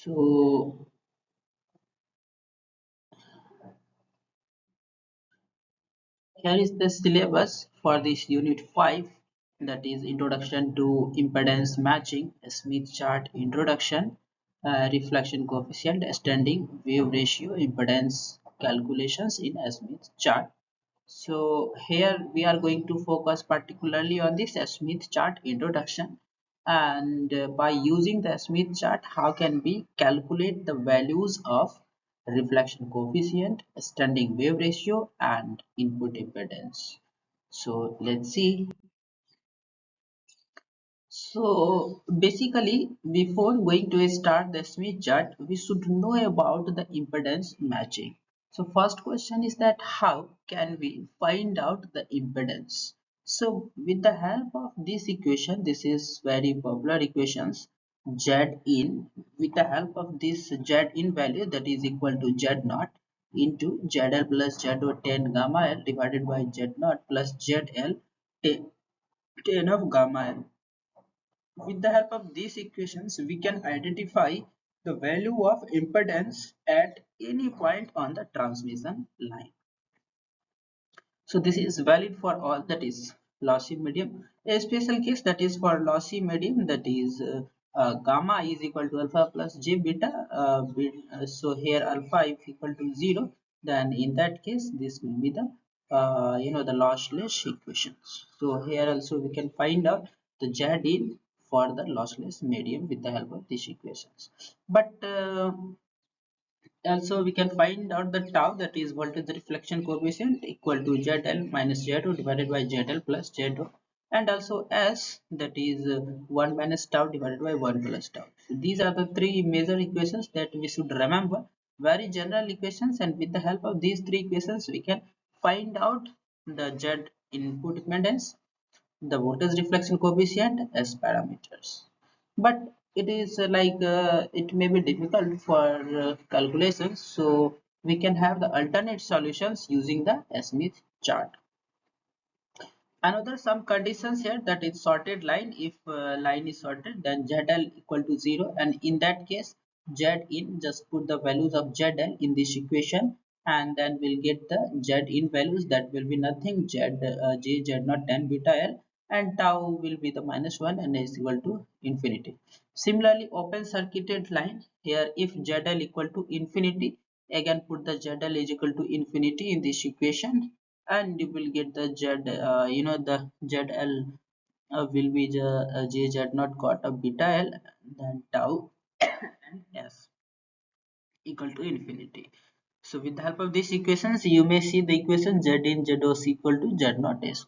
So here is the syllabus for this unit 5, that is Introduction to Impedance Matching, Smith chart introduction, reflection coefficient, standing wave ratio, impedance calculations in a Smith chart. So here we are going to focus particularly on this Smith chart introduction, and by using the Smith chart, how can we calculate the values of reflection coefficient, standing wave ratio, and input impedance. So let's see. So basically, before going to start the Smith chart, we should know about the impedance matching. So first question is that how can we find out the impedance? So with the help of this equation, this is very popular equations, Z in, with the help of this Z in value, that is equal to Z naught into ZL plus ZO 10 gamma L divided by Z naught plus ZL 10 of gamma L. With the help of these equations, we can identify the value of impedance at any point on the transmission line. So this is valid for all, that is lossy medium. A special case, that is for lossy medium, that is gamma is equal to alpha plus j beta. So here alpha is equal to 0. Then in that case, this will be the the lossless equations. So here also we can find out the Z in for the lossless medium with the help of these equations. But also we can find out the tau, that is voltage reflection coefficient, equal to ZL minus Z2 divided by ZL plus Z2, and also S, that is 1 minus tau divided by 1 plus tau. So these are the three major equations that we should remember, very general equations, and with the help of these three equations we can find out the Z input impedance, the voltage reflection coefficient as parameters. But it is it may be difficult for calculations, so we can have the alternate solutions using the Smith chart. Another some conditions here, that is sorted line. If line is sorted, then ZL equal to 0, and in that case Z in, just put the values of ZL in this equation, and then we'll get the Z in values, that will be nothing, J Z naught tan beta L, and tau will be the minus 1 and is equal to infinity. Similarly, open circuited line, here if ZL equal to infinity, again put the ZL is equal to infinity in this equation, and you will get the Z, the ZL will be the JZ not cot of beta L, then tau and S equal to infinity. So with the help of these equations, you may see the equation Z in ZOS equal to Z naught S.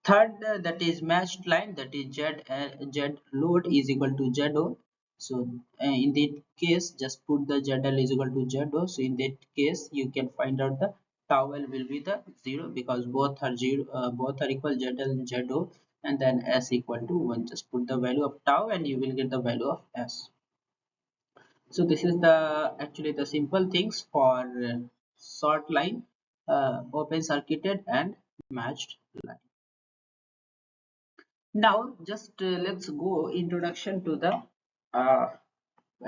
Third, that is matched line, that is Z load is equal to ZO. So in that case, just put the ZL is equal to ZO. So in that case, you can find out the tau L will be the 0, because both are 0, both are equal, ZL and ZO, and then S equal to 1. Just put the value of tau and you will get the value of S. So this is the actually the simple things for short line, open circuited and matched line. Now just let's go introduction to the uh,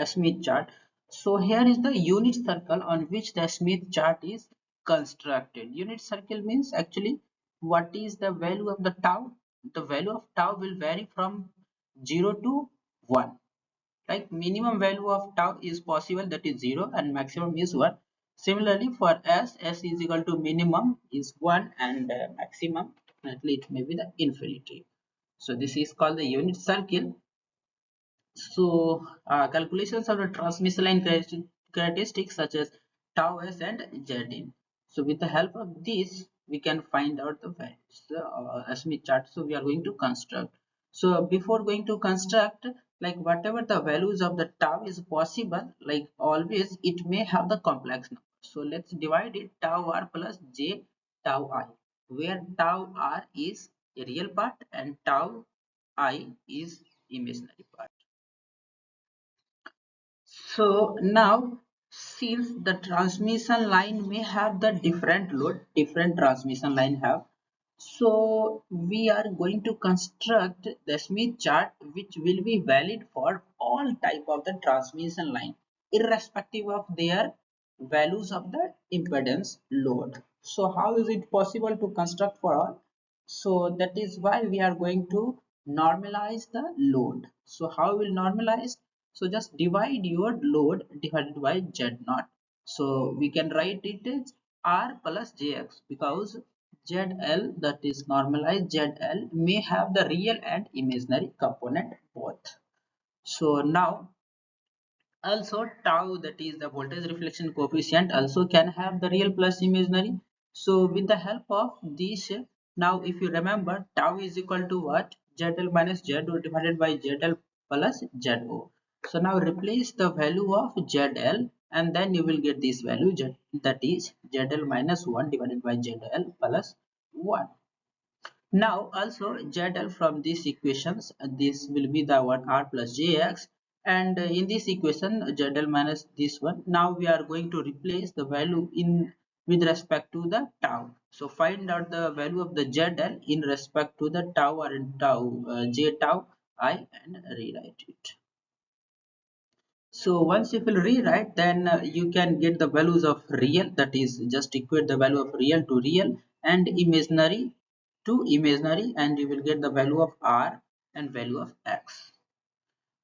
Smith chart. So here is the unit circle on which the Smith chart is constructed. Unit circle means actually what is the value of the tau. The value of tau will vary from 0 to 1. Like minimum value of tau is possible, that is 0, and maximum is 1. Similarly for S is equal to minimum is 1, and maximum definitely it may be the infinity. So this is called the unit circle. So calculations of the transmission line characteristics such as tau s and z in. So with the help of this, we can find out the values, Smith chart. So we are going to construct. So before going to construct, like whatever the values of the tau is possible, like always it may have the complex number. So let's divide it, tau r plus j tau I, where tau r is a real part and tau I is imaginary part. So now, since the transmission line may have the different load, different transmission line have, so we are going to construct the Smith chart which will be valid for all type of the transmission line irrespective of their values of the impedance load. So how is it possible to construct for all? So that is why we are going to normalize the load. So how will normalize? So just divide your load divided by Z naught. So we can write it as R plus Jx because ZL, that is normalized ZL, may have the real and imaginary component both. So now also tau, that is the voltage reflection coefficient, also can have the real plus imaginary. So with the help of this, now if you remember, tau is equal to what? ZL minus ZO divided by ZL plus ZO. So now replace the value of ZL and then you will get this value Z, that is ZL minus 1 divided by ZL plus 1. Now also ZL from these equations, this will be the one R plus JX, and in this equation ZL minus this one. Now we are going to replace the value in with respect to the tau. So find out the value of the ZL in respect to the tau or in tau, J tau I, and rewrite it. So once you will rewrite, then you can get the values of real, that is just equate the value of real to real and imaginary to imaginary, and you will get the value of R and value of X.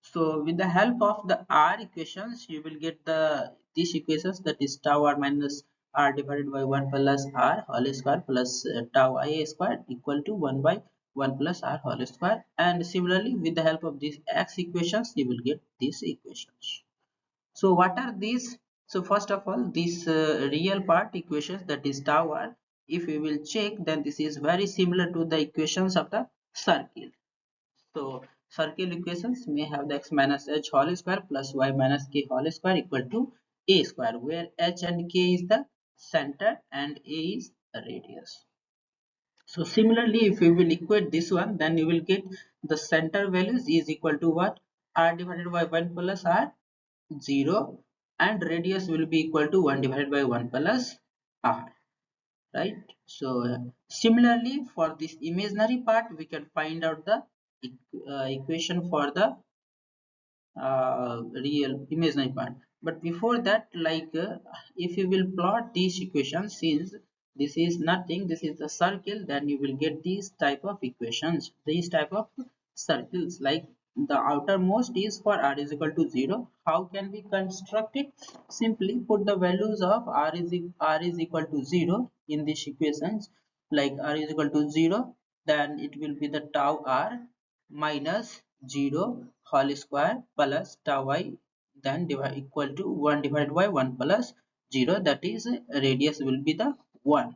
So with the help of the R equations, you will get the these equations, that is tau R minus R divided by 1 plus R whole square plus tau I square equal to 1 by 1 plus R whole square, and similarly with the help of these X equations, you will get these equations. So what are these? So first of all, these real part equations, that is tau r, if we will check, then this is very similar to the equations of the circle. So circle equations may have the x minus h whole square plus y minus k whole square equal to a square, where h and k is the center and a is the radius. So similarly, if we will equate this one, then you will get the center values is equal to what? R divided by 1 plus R 0, and radius will be equal to 1 divided by 1 plus R, right? So similarly for this imaginary part, we can find out the equation for the real imaginary part. But before that, like if you will plot these equations, since this is nothing, this is a circle, then you will get these type of equations, these type of circles. Like the outermost is for r is equal to 0. How can we construct it? Simply put the values of r is equal to 0 in these equations. Like r is equal to 0, then it will be the tau r minus 0 whole square plus tau I, then divide equal to 1 divided by 1 plus 0, that is radius will be the 1.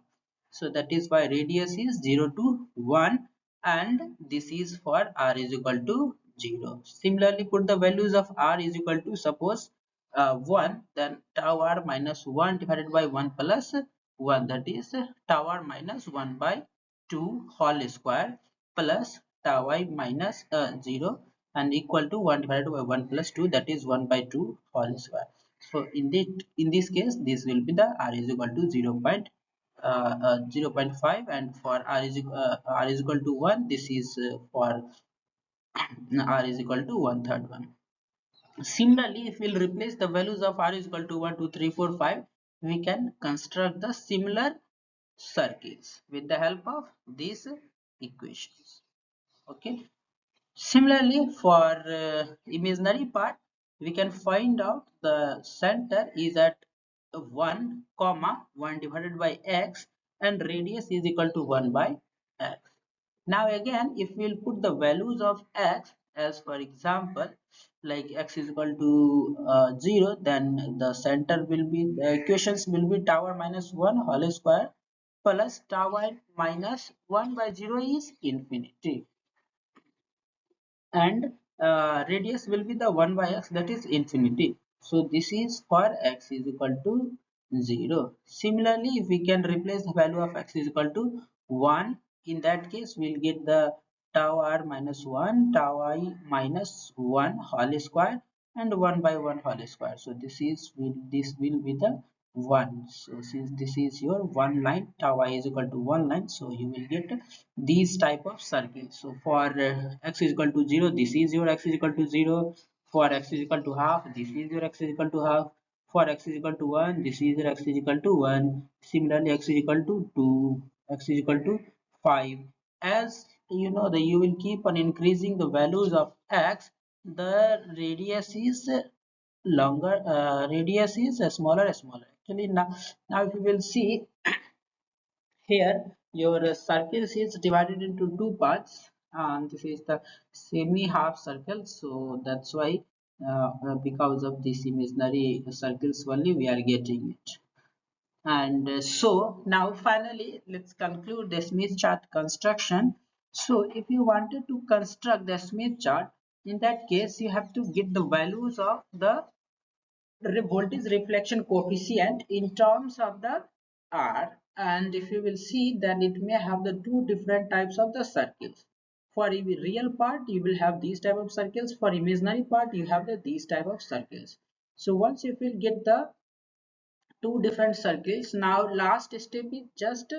So that is why radius is 0 to 1, and this is for r is equal to 0. Similarly, put the values of r is equal to, suppose 1, then tau r minus 1 divided by 1 plus 1, that is tau r minus 1 by 2 whole square plus tau I minus 0, and equal to 1 divided by 1 plus 2, that is 1 by 2 whole square. So in this case, this will be the r is equal to 0.5, and for r is equal to 1, this is for r is equal to 1/3 1. Similarly, if we'll replace the values of r is equal to 1, 2, 3, 4, 5, we can construct the similar circles with the help of these equations. Okay. Similarly, for imaginary part, we can find out the center is at 1 comma 1 divided by x, and radius is equal to 1 by x. Now again, if we'll put the values of x, as for example, like x is equal to 0, then the center will be, the equations will be tau r minus 1 whole square plus tau I minus 1 by 0 is infinity, and radius will be the 1 by x, that is infinity. So this is for x is equal to 0. Similarly, if we can replace the value of x is equal to 1, in that case we'll get the tau r minus 1 tau I minus 1 whole square and 1 by 1 whole square. So this will be the 1. So since this is your one line, tau I is equal to one line, so you will get these type of circles. So for x is equal to 0, this is your x is equal to 0. For x is equal to half, this is your x is equal to half. For x is equal to 1, this is your x is equal to 1. Similarly, x is equal to 2, x is equal to 5. As you know that you will keep on increasing the values of x, the radius is longer, radius is smaller. Actually, now if you will see here, your circles is divided into two parts, and this is the semi-half circle. So that's why, because of this imaginary circles only, we are getting it. And so now finally, let's conclude the Smith chart construction. So if you wanted to construct the Smith chart, in that case, you have to get the values of the voltage reflection coefficient in terms of the R, and if you will see, then it may have the two different types of the circles. For real part you will have these type of circles, for imaginary part you have these type of circles. So once you will get the two different circles, now last step is just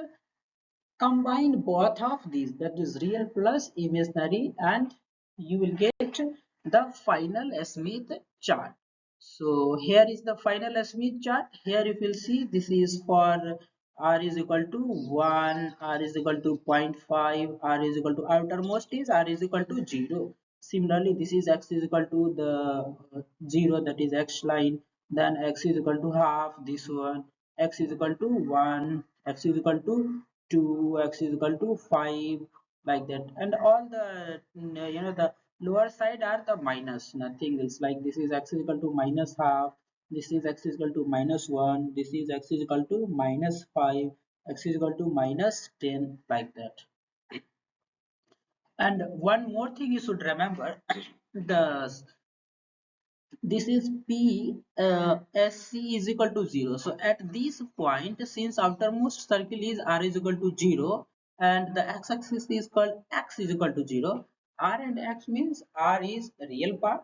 combine both of these, that is real plus imaginary, and you will get the final Smith chart. So here is the final Smith chart. Here you will see this is for r is equal to 1, r is equal to 0.5, r is equal to outermost is r is equal to 0. Similarly, this is x is equal to the 0, that is x line. Then x is equal to half, this one. X is equal to 1, x is equal to 2, x is equal to 5, like that. And all the the lower side are the minus, nothing else. Like this is x is equal to minus half, this is x is equal to minus 1, this is x is equal to minus 5, x is equal to minus 10, like that. And one more thing you should remember, the this is P SC is equal to 0. So at this point, since outermost circle is R is equal to 0 and the x-axis is called x is equal to 0, R and x means R is real part,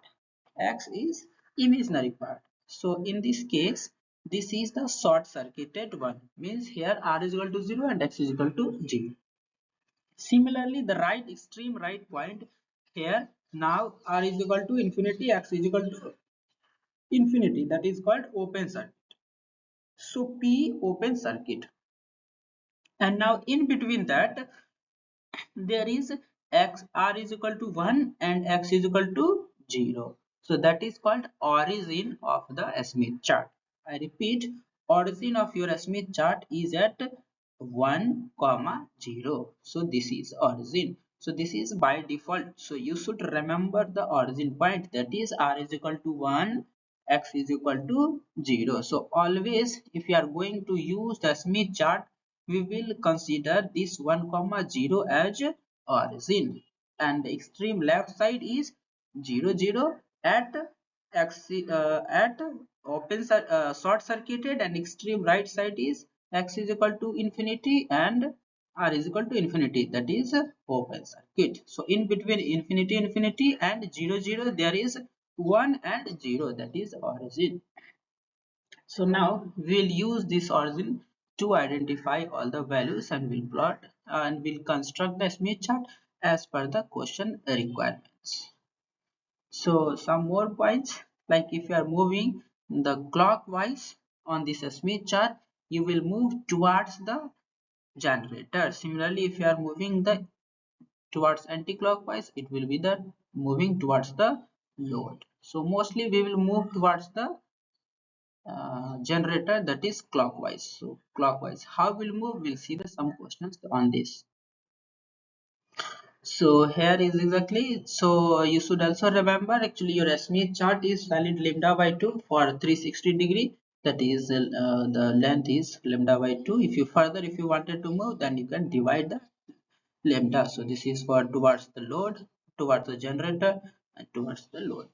x is imaginary part. So in this case, this is the short circuited one, means here R is equal to 0 and x is equal to 0. Similarly, the right extreme right point here, now R is equal to infinity, x is equal to infinity, that is called open circuit. So P open circuit, and now in between that there is x r is equal to 1 and x is equal to 0. So that is called origin of the Smith chart. I repeat, origin of your Smith chart is at 1 comma 0. So this is origin. So this is by default, so you should remember the origin point, that is r is equal to 1, x is equal to 0. So always if you are going to use the Smith chart, we will consider this 1 comma 0 as origin, and the extreme left side is 0 0 at at short circuited, and extreme right side is x is equal to infinity and r is equal to infinity, that is open circuit. So in between infinity and 0 0 there is 1 and 0, that is origin. So now we'll use this origin to identify all the values, and we'll plot and we'll construct the Smith chart as per the question requirements. So some more points, like if you are moving the clockwise on this Smith chart, you will move towards the generator. Similarly, if you are moving the towards anti-clockwise, it will be the moving towards the load. So mostly we will move towards the generator, that is clockwise. So clockwise, how we'll move, we'll see the some questions on this. So here is exactly, so you should also remember, actually your Smith chart is valid lambda by 2 for 360-degree, that is the length is lambda by 2. If you further, if you wanted to move, then you can divide the lambda. So this is for towards the load, towards the generator, and towards the load.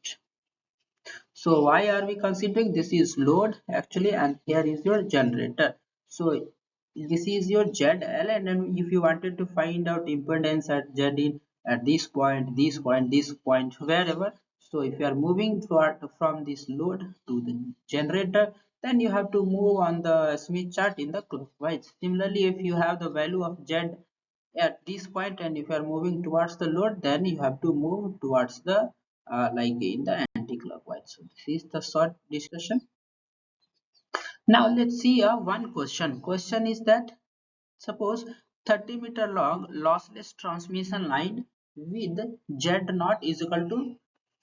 So why are we considering this is load actually, and here is your generator. So this is your ZL, and then if you wanted to find out impedance at Z in at this point, this point, wherever. So if you are moving toward from this load to the generator, then you have to move on the Smith chart in the clockwise. Similarly, if you have the value of Z at this point, and if you are moving towards the load, then you have to move towards the like in the anti-clockwise. So this is the short discussion. Now let's see one question. Question is that suppose 30-meter long lossless transmission line with Z naught is equal to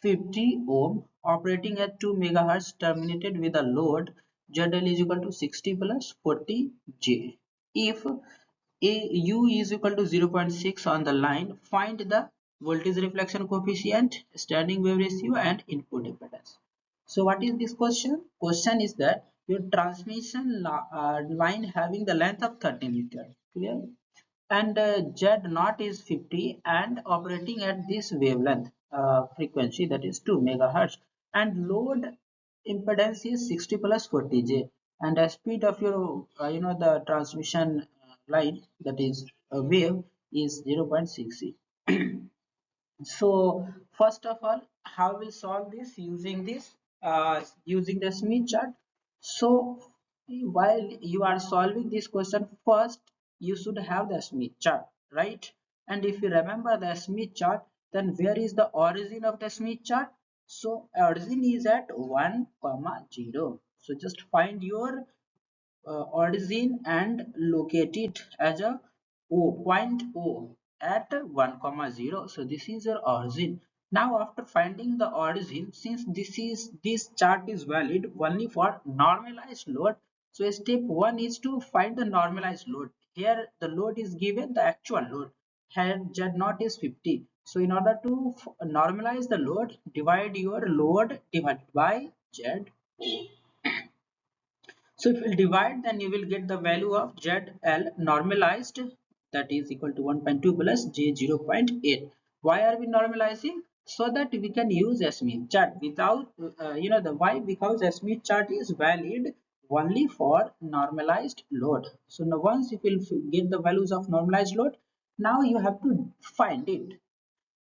50 ohm operating at 2 megahertz terminated with a load ZL is equal to 60 plus 40 J. If U is equal to 0.6 on the line, find the voltage reflection coefficient, standing wave ratio and input impedance. So what is this question? Question is that your transmission line having the length of 30 meter, clear? And Z naught is 50 and operating at this wavelength frequency, that is 2 megahertz, and load impedance is 60 plus 40 J, and the speed of your the transmission line, that is a wave, is 0.6. So first of all, how we solve this using using the Smith chart. So while you are solving this question, first you should have the Smith chart, right? And if you remember the Smith chart, then where is the origin of the Smith chart? So origin is at 1 comma 0. So just find your origin and locate it as a point O at 1 comma 0. So this is your origin. Now after finding the origin, since this chart is valid only for normalized load, so step 1 is to find the normalized load. Here the load is given, the actual load. Here Z naught is 50. So in order to normalize the load, divide your load divided by Z. So if you divide, then you will get the value of ZL normalized, that is equal to 1.2 plus J 0.8. Why are we normalizing? So that we can use a Smith chart without, the why, because a Smith chart is valid only for normalized load. So now once you will get the values of normalized load, now you have to find it.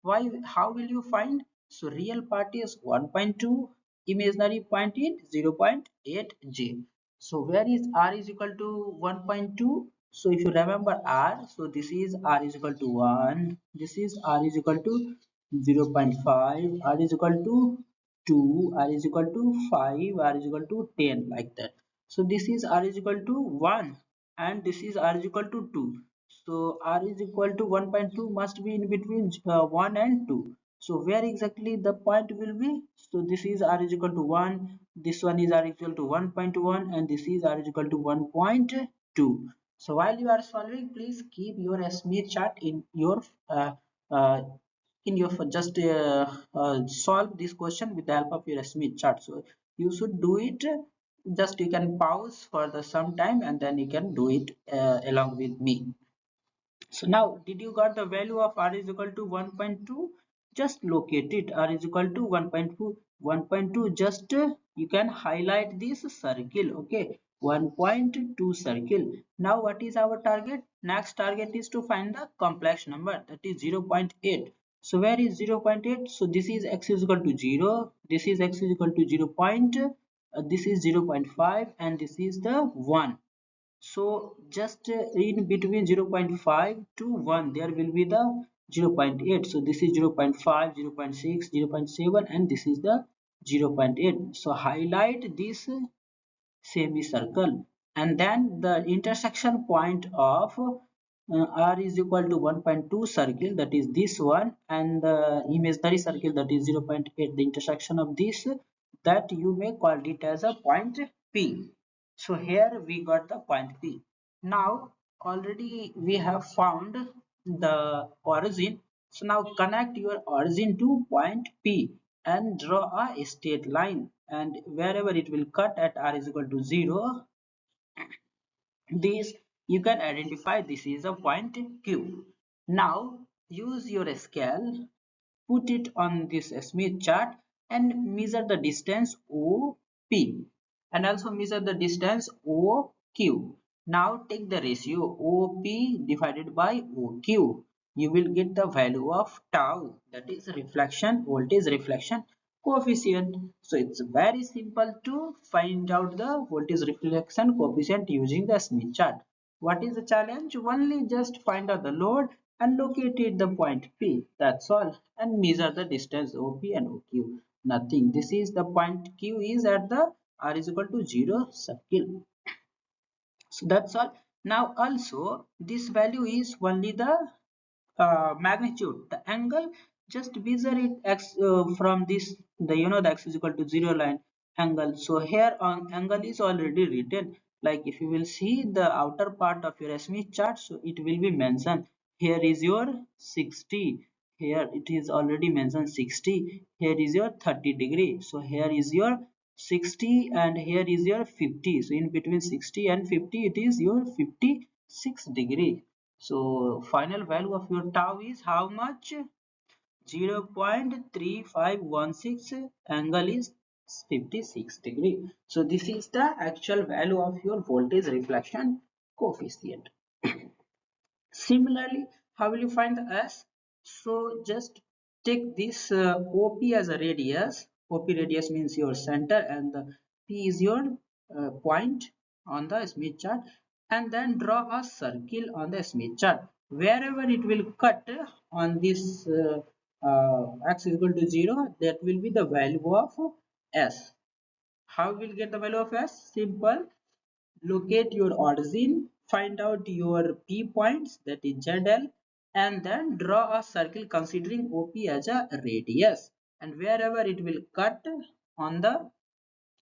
Why? How will you find? So real part is 1.2, imaginary point is 0.8 J. So where is R is equal to 1.2? So if you remember R, so this is R is equal to 1, this is R is equal to 0.5, R is equal to 2, R is equal to 5, R is equal to 10, like that. So this is R is equal to 1 and this is R is equal to 2. So R is equal to 1.2 must be in between 1 and 2. So where exactly the point will be? So this is R is equal to 1, this one is R equal to 1.1 and this is R is equal to 1.2. So while you are solving, please keep your Smith chart uh, uh, in your just solve this question with the help of your Smith chart. So you should do it, just you can pause for the some time and then you can do it along with me. So now, did you got the value of R is equal to 1.2? Just locate it. R is equal to 1.2. 1.2, just you can highlight this circle. Okay, 1.2 circle. Now, what is our target? Next target is to find the complex number, that is 0.8. So where is 0.8? So this is x is equal to 0. This is x is equal to 0. This is 0.5 and this is the 1. So just in between 0.5 to 1 there will be the 0.8. So this is 0.5, 0.6, 0.7 and this is the 0.8. So highlight this semicircle and then the intersection point of R is equal to 1.2 circle, that is this one, and the imaginary circle, that is 0.8, the intersection of this, that you may call it as a point P. So here we got the point P. Now already we have found the origin. So now connect your origin to point P and draw a straight line, and wherever it will cut at R is equal to 0, this you can identify this is a point Q. Now use your scale, put it on this Smith chart and measure the distance OP and also measure the distance OQ. Now take the ratio OP divided by OQ. You will get the value of tau, that is reflection voltage reflection coefficient. So it's very simple to find out the voltage reflection coefficient using the Smith chart. What is the challenge? Only just find out the load and located the point P. That's all. And measure the distance OP and OQ. Nothing. This is the point Q is at the R is equal to 0 circle. So that's all. Now also this value is only the magnitude, the angle. Just measure it x from this, the the x is equal to 0 line angle. So here on angle is already written, like if you will see the outer part of your Smith chart, so it will be mentioned. Here is your 60, here it is already mentioned 60, here is your 30 degree, so here is your 60 and here is your 50, so in between 60 and 50 it is your 56 degree. So final value of your tau is how much? 0.3516, angle is 56 degree. So this is the actual value of your voltage reflection coefficient. Similarly, how will you find the S? So just take this OP as a radius. OP radius means your center, and the P is your point on the Smith chart, and then draw a circle on the Smith chart. Wherever it will cut on this x is equal to 0, that will be the value of S. How will get the value of S? Simple. Locate your origin, find out your P points, that is ZL, and then draw a circle considering OP as a radius, and wherever it will cut on the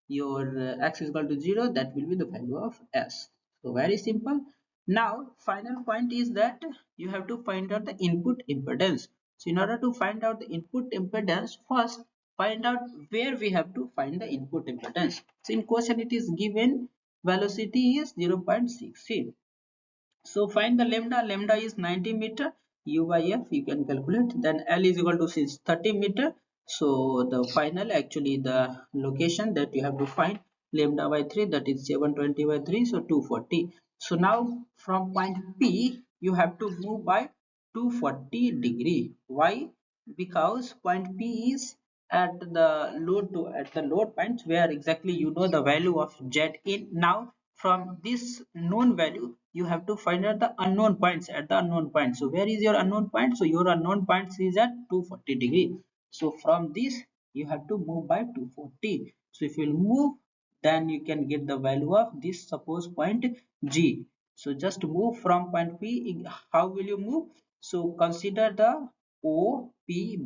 your x is equal to 0, that will be the value of S. So very simple. Now final point is that you have to find out the input impedance. So in order to find out the input impedance, first find out where we have to find the input impedance. So in question it is given velocity is 0.63. So find the lambda. Lambda is 90 meter. U by F you can calculate. Then L is equal to 30 meter. So the final, actually the location that you have to find, lambda by 3, that is 720 by 3, so 240. So now from point P you have to move by 240 degree. Why? Because point P is at the load point, where exactly you know the value of Z in. Now from this known value you have to find out the unknown points at the unknown point. So where is your unknown point? So your unknown points is at 240 degree. So from this you have to move by 240. So if you will move, then you can get the value of this suppose point G. So just move from point P. How will you move? So consider the OP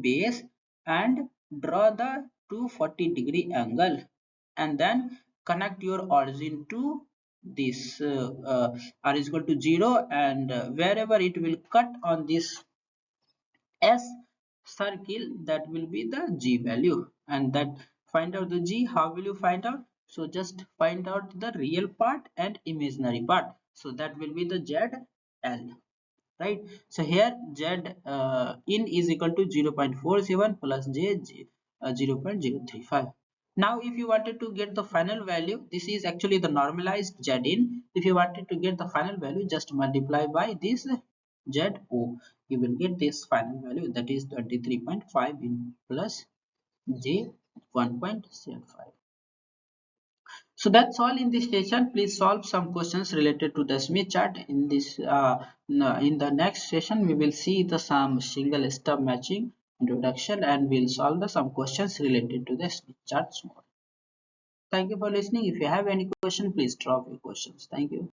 base and draw the 240 degree angle, and then connect your origin to this r is equal to 0, and wherever it will cut on this S circle, that will be the G value. And that find out the G. How will you find out? So just find out the real part and imaginary part. So that will be the ZL, right? So here Z in is equal to 0.47 plus J 0.035. Now if you wanted to get the final value, this is actually the normalized Z in. If you wanted to get the final value, just multiply by this ZO. You will get this final value, that is 23.5 in plus J 1.75. So that's all in this session. Please solve some questions related to the Smith chart. In this in the next session we will see the some single stub matching introduction, and we'll solve the some questions related to the Smith charts more. Thank you for listening. If you have any question, please drop your questions. Thank you.